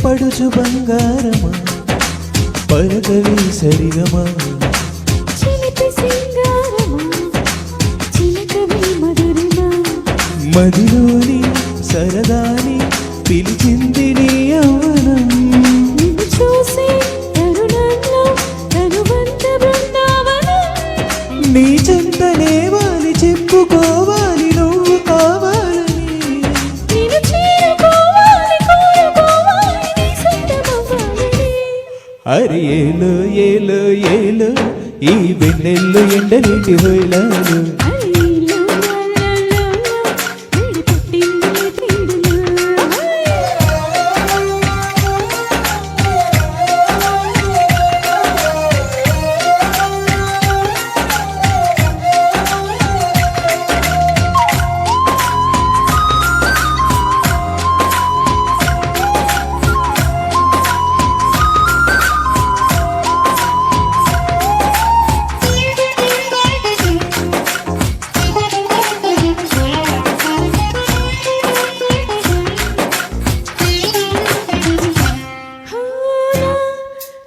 పడుచు బంగారమా పలకవి సరిగమా చిలిపి సింగారమా చిలకవి మధురిమా మదిలోని సరదాని పిలిచింది నీ యవ్వనం నిన్ను చూసే తరుణంలో తనువంత బృందావనం నీ చెంతనే వాలి చెప్పుకోవాలి నువ్వు కావాలని నిన్ను చేరుకోవాలి కోరుకోవాలి నీ సొంతమవ్వాలని అరి ఏలో ఏలో ఏలో ఈ వెన్నెల్లో ఎండలేటి హోయిలాలు అయ్యో లాలాలా వేడి పుట్టింది తీరులో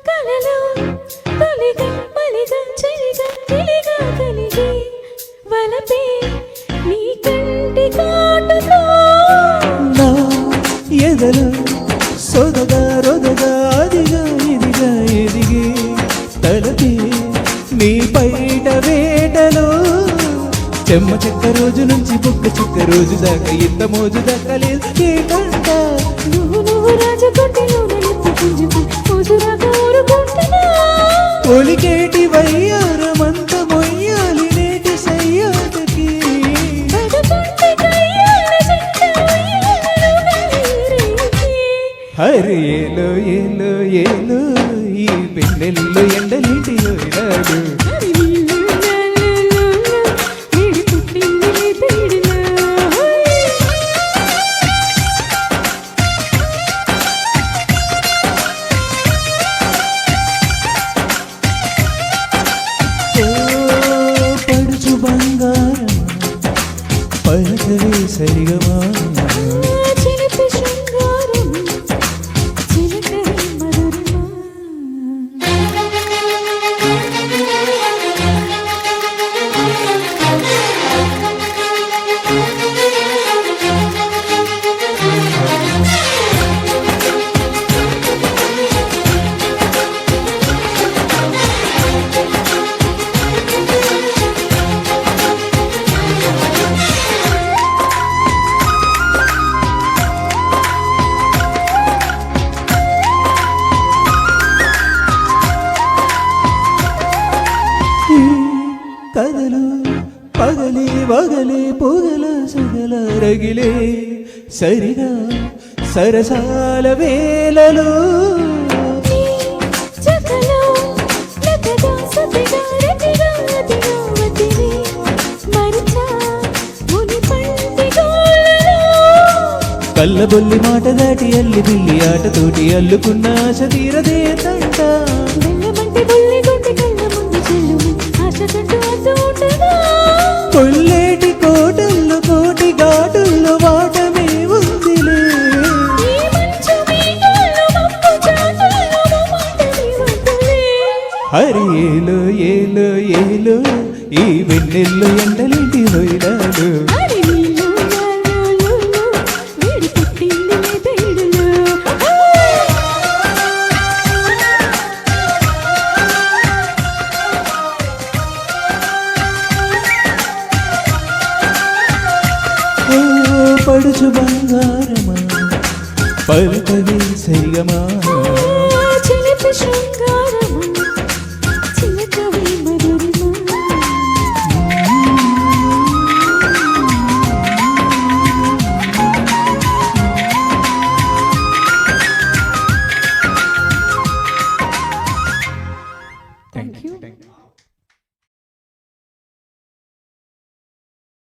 కలలో తొలిగా మలిగా చెలిగా తెలిగా కలిగి వలపే నీ కంటి కాటుతో నా ఎదలో సొదగా రొదగా అదిగా ఇదిగా ఎదిగి తలపి నీ పైట వేటలో చెమ్మ చెక్క రోజు నుంచి బుక్క చిక్క రోజు దాకా ఇంత మోజు దక్కలేదు ఏకంట నువ్వు రాజకొట్టిలో నలిపి పుంజుకు పూజురాగా ఊరుకుంటున్నా ఒలికేటి వయ్యారమంత మొయ్యాలి నేటి సయ్యాటకి పదకొంటి కయ్యాల జంట ఉయ్యాలలో గలీరేగి హరి ఏలో ఏలో ఏలో ఈ పెన్నెల్లో ఎండలేటి హోయిలాలు హరి నీళ్ళు లాలాలా వేడి పుట్టింది తీరులో ఓ పడుచు బంగారమా పలకవే సరిగమా చిలిపి శృంగారం చిలకవి మధురిమా ఈ కథలు పగలే వగలే పొగల సగల రగిలే సరిగా సరసాల వేలలో నీ జగలో లతగా సతిగా రతిగా అతిగా వతివి మరిచా ముని పంటి గోళ్ళలో కళ్ళబొల్లి మాట దాటి అల్లి బిల్లి ఆటతోటి అల్లుకున్న ఆశ తీరదే తంట వెళ్ళమంటే బుల్లి గుండె కళ్ళ ముందు చెల్లుము ఆశ చుట్టూ అద్దు ఉంటదా కొల్లేటి కోటల్లో కోటి ఘాటుల్లో వాటమే ఉందిలే ఈ మంచు మీటల్లో మబ్బు చాటుల్లో మాటని వద్దులే హరి ఏలో ఏలో ఏలో ఈ వెన్నెల్లో ఎండలేటి హోయిలాలు హరి నీళ్ళు లాలాలా వేడి పుట్టింది తీరులో ఓ పడుచు బంగారమా పలకవే సరిగమా చిలిపి శృంగారం